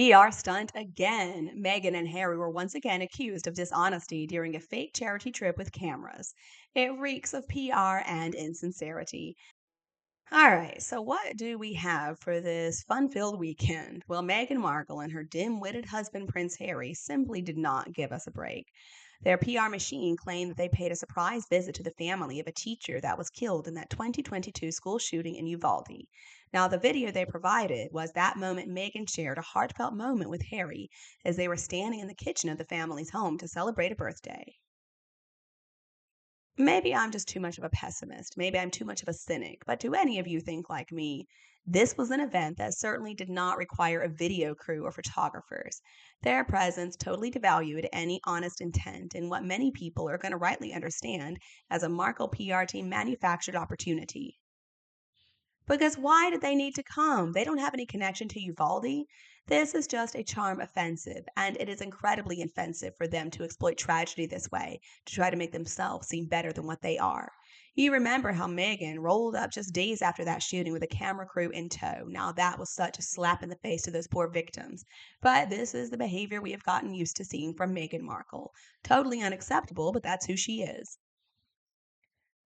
PR stunt again. Meghan and Harry were once again accused of dishonesty during a fake charity trip with cameras. It reeks of PR and insincerity. All right, so what do we have for this fun filled weekend? Well, Meghan Markle and her dim witted husband, Prince Harry, simply did not give us a break. Their PR machine claimed that they paid a surprise visit to the family of a teacher that was killed in that 2022 school shooting in Uvalde. Now, the video they provided was that moment Meghan shared a heartfelt moment with Harry as they were standing in the kitchen of the family's home to celebrate a birthday. Maybe I'm just too much of a pessimist. Maybe I'm too much of a cynic. But do any of you think like me? This was an event that certainly did not require a video crew or photographers. Their presence totally devalued any honest intent in what many people are going to rightly understand as a Markle PR team manufactured opportunity. Because why did they need to come? They don't have any connection to Uvalde. This is just a charm offensive, and it is incredibly offensive for them to exploit tragedy this way to try to make themselves seem better than what they are. You remember how Megan rolled up just days after that shooting with a camera crew in tow. Now, that was such a slap in the face to those poor victims. But this is the behavior we have gotten used to seeing from Meghan Markle. Totally unacceptable, but that's who she is.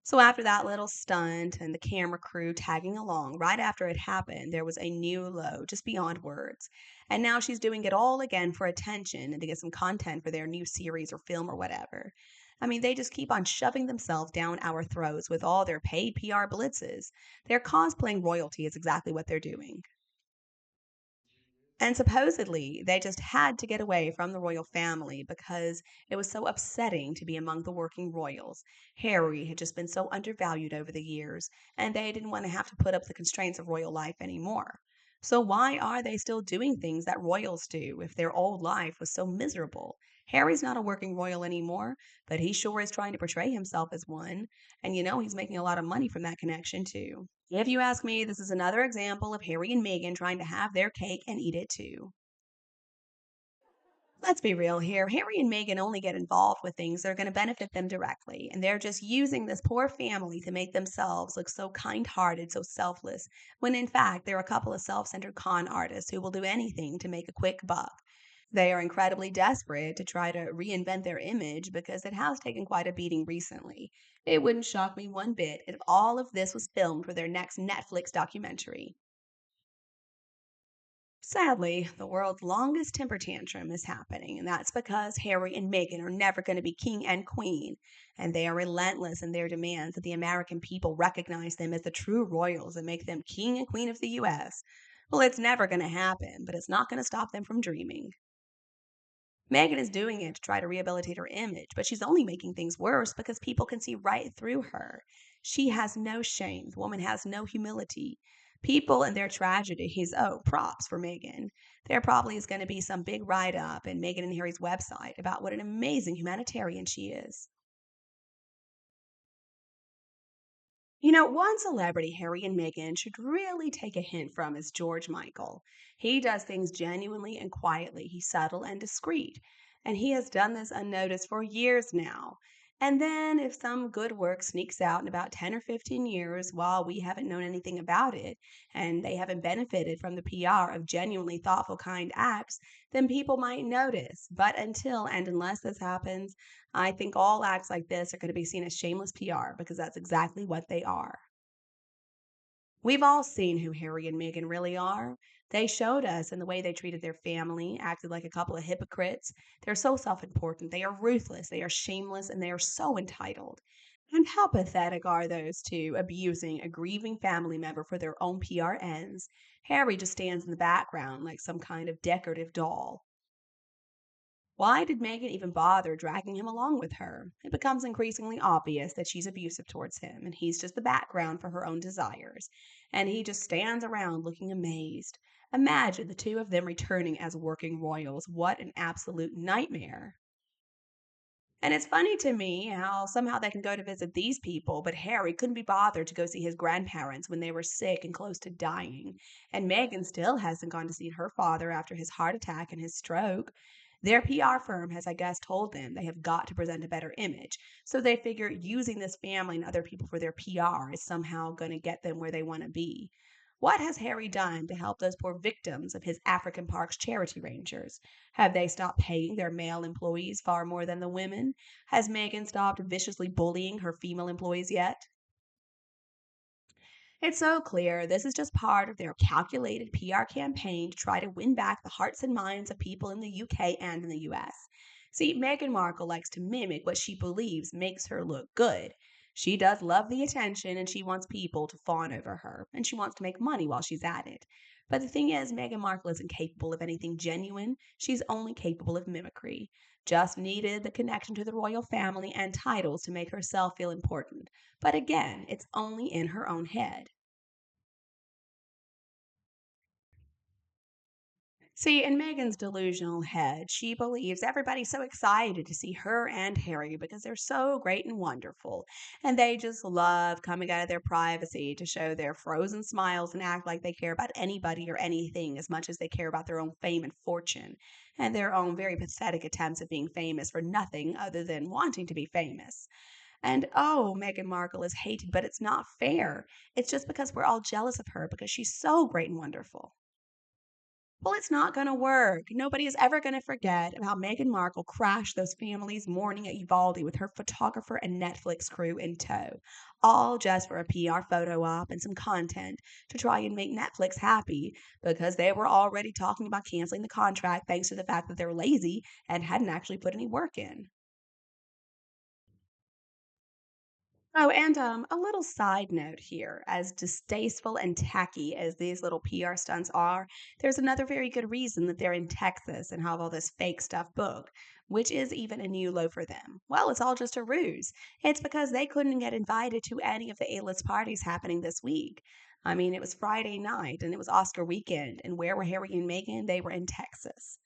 So after that little stunt and the camera crew tagging along, right after it happened, there was a new low, just beyond words. And now she's doing it all again for attention and to get some content for their new series or film or whatever. I mean, they just keep on shoving themselves down our throats with all their paid PR blitzes. They're cosplaying royalty is exactly what they're doing. And supposedly, they just had to get away from the royal family because it was so upsetting to be among the working royals. Harry had just been so undervalued over the years, and they didn't want to have to put up the constraints of royal life anymore. So, why are they still doing things that royals do if their old life was so miserable? Harry's not a working royal anymore, but he sure is trying to portray himself as one. And he's making a lot of money from that connection, too. If you ask me, this is another example of Harry and Meghan trying to have their cake and eat it too. Let's be real here. Harry and Meghan only get involved with things that are going to benefit them directly, and they're just using this poor family to make themselves look so kind hearted, so selfless, when in fact they're a couple of self centered con artists who will do anything to make a quick buck. They are incredibly desperate to try to reinvent their image because it has taken quite a beating recently. It wouldn't shock me one bit if all of this was filmed for their next Netflix documentary. Sadly, the world's longest temper tantrum is happening, and that's because Harry and Meghan are never going to be king and queen, and they are relentless in their demands that the American people recognize them as the true royals and make them king and queen of the US. Well, it's never going to happen, but it's not going to stop them from dreaming. Meghan is doing it to try to rehabilitate her image, but she's only making things worse because people can see right through her. She has no shame. The woman has no humility. People and their tragedies, oh, props for Meghan. There probably is going to be some big write up in Meghan and Harry's website about what an amazing humanitarian she is. One celebrity Harry and Meghan should really take a hint from is George Michael. He does things genuinely and quietly. He's subtle and discreet, and he has done this unnoticed for years now. And then, if some good work sneaks out in about 10 or 15 years while we haven't known anything about it, and they haven't benefited from the PR of genuinely thoughtful, kind acts, then people might notice. But until and unless this happens, I think all acts like this are going to be seen as shameless PR because that's exactly what they are. We've all seen who Harry and Meghan really are. They showed us in the way they treated their family, acted like a couple of hypocrites. They're so self important. They are ruthless. They are shameless. And they are so entitled. And how pathetic are those two abusing a grieving family member for their own PR ends? Harry just stands in the background like some kind of decorative doll. Why did Megan even bother dragging him along with her? It becomes increasingly obvious that she's abusive towards him, and he's just the background for her own desires. And he just stands around looking amazed. Imagine the two of them returning as working royals. What an absolute nightmare. And it's funny to me how somehow they can go to visit these people, but Harry couldn't be bothered to go see his grandparents when they were sick and close to dying. And Megan still hasn't gone to see her father after his heart attack and his stroke. Their PR firm has, I guess, told them they have got to present a better image. So they figure using this family and other people for their PR is somehow going to get them where they want to be. What has Harry done to help those poor victims of his African Parks charity rangers? Have they stopped paying their male employees far more than the women? Has Meghan stopped viciously bullying her female employees yet? It's so clear this is just part of their calculated PR campaign to try to win back the hearts and minds of people in the UK and in the US. See, Meghan Markle likes to mimic what she believes makes her look good. She does love the attention and she wants people to fawn over her, and she wants to make money while she's at it. But the thing is, Meghan Markle isn't capable of anything genuine. She's only capable of mimicry. Just needed the connection to the royal family and titles to make herself feel important. But again, it's only in her own head. See, in Megan's delusional head, she believes everybody's so excited to see her and Harry because they're so great and wonderful. And they just love coming out of their privacy to show their frozen smiles and act like they care about anybody or anything as much as they care about their own fame and fortune and their own very pathetic attempts at being famous for nothing other than wanting to be famous. And oh, Meghan Markle is hated, but it's not fair. It's just because we're all jealous of her because she's so great and wonderful. Well, it's not going to work. Nobody is ever going to forget about Meghan Markle crashed those families mourning at Uvalde with her photographer and Netflix crew in tow, all just for a PR photo op and some content to try and make Netflix happy because they were already talking about canceling the contract thanks to the fact that they're lazy and hadn't actually put any work in. Oh, and a little side note here, as distasteful and tacky as these little PR stunts are, there's another very good reason that they're in Texas and have all this fake stuff booked, which is even a new low for them. Well, it's all just a ruse. It's because they couldn't get invited to any of the A-list parties happening this week. I mean, it was Friday night and it was Oscar weekend, and where were Harry and Meghan? They were in Texas.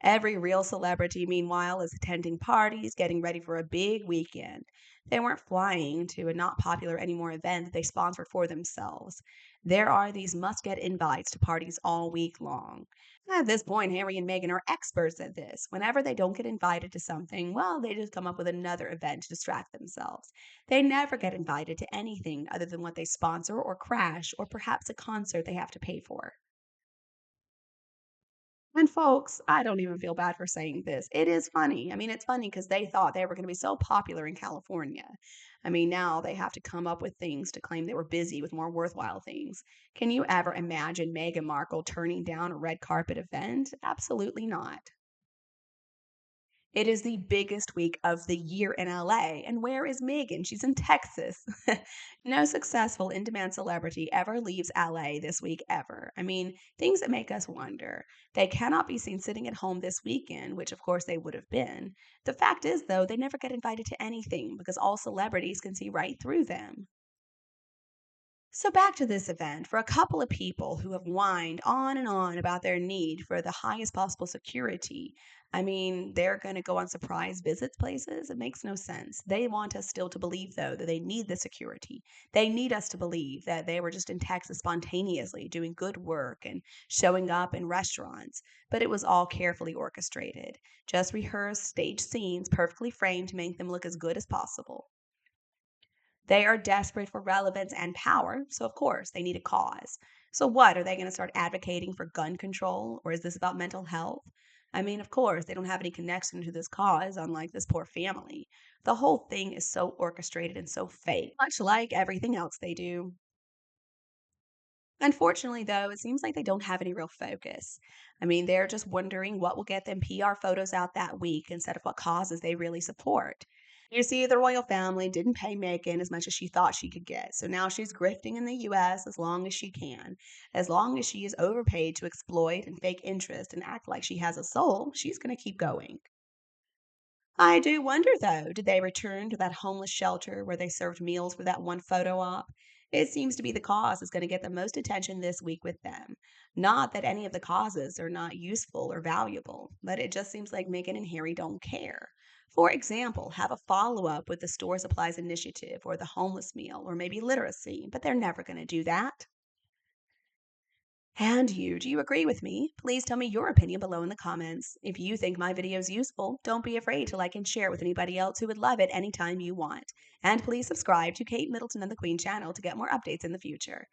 Every real celebrity, meanwhile, is attending parties, getting ready for a big weekend. They weren't flying to a not popular anymore event that they sponsored for themselves. There are these must get invites to parties all week long. At this point, Harry and Meghan are experts at this. Whenever they don't get invited to something, well, they just come up with another event to distract themselves. They never get invited to anything other than what they sponsor or crash, or perhaps a concert they have to pay for. And folks, I don't even feel bad for saying this. It is funny. I mean, it's funny because they thought they were going to be so popular in California. I mean, now they have to come up with things to claim they were busy with more worthwhile things. Can you ever imagine Meghan Markle turning down a red carpet event? Absolutely not. It is the biggest week of the year in LA. And where is Megan? She's in Texas. No successful in demand celebrity ever leaves LA this week, ever. I mean, things that make us wonder. They cannot be seen sitting at home this weekend, which of course they would have been. The fact is, though, they never get invited to anything because all celebrities can see right through them. So back to this event, for a couple of people who have whined on and on about their need for the highest possible security, I mean, they're going to go on surprise visits places. It makes no sense. They want us still to believe, though, that they need the security. They need us to believe that they were just in Texas spontaneously doing good work and showing up in restaurants. But it was all carefully orchestrated, just rehearsed, staged scenes, perfectly framed to make them look as good as possible. They are desperate for relevance and power, so of course they need a cause. So what, are they going to start advocating for gun control or is this about mental health? I mean, of course, they don't have any connection to this cause, unlike this poor family. The whole thing is so orchestrated and so fake, much like everything else they do. Unfortunately, though, it seems like they don't have any real focus. I mean, they're just wondering what will get them PR photos out that week instead of what causes they really support. You see, the royal family didn't pay Meghan as much as she thought she could get, so now she's grifting in the US as long as she can. As long as she is overpaid to exploit and fake interest and act like she has a soul, she's going to keep going. I do wonder, though, did they return to that homeless shelter where they served meals for that one photo op? It seems to be the cause that's going to get the most attention this week with them. Not that any of the causes are not useful or valuable, but it just seems like Meghan and Harry don't care. For example, have a follow up with the store supplies initiative or the homeless meal or maybe literacy, but they're never going to do that. And you, do you agree with me? Please tell me your opinion below in the comments. If you think my video is useful, don't be afraid to like and share with anybody else who would love it anytime you want. And please subscribe to Kate Middleton and the Queen channel to get more updates in the future.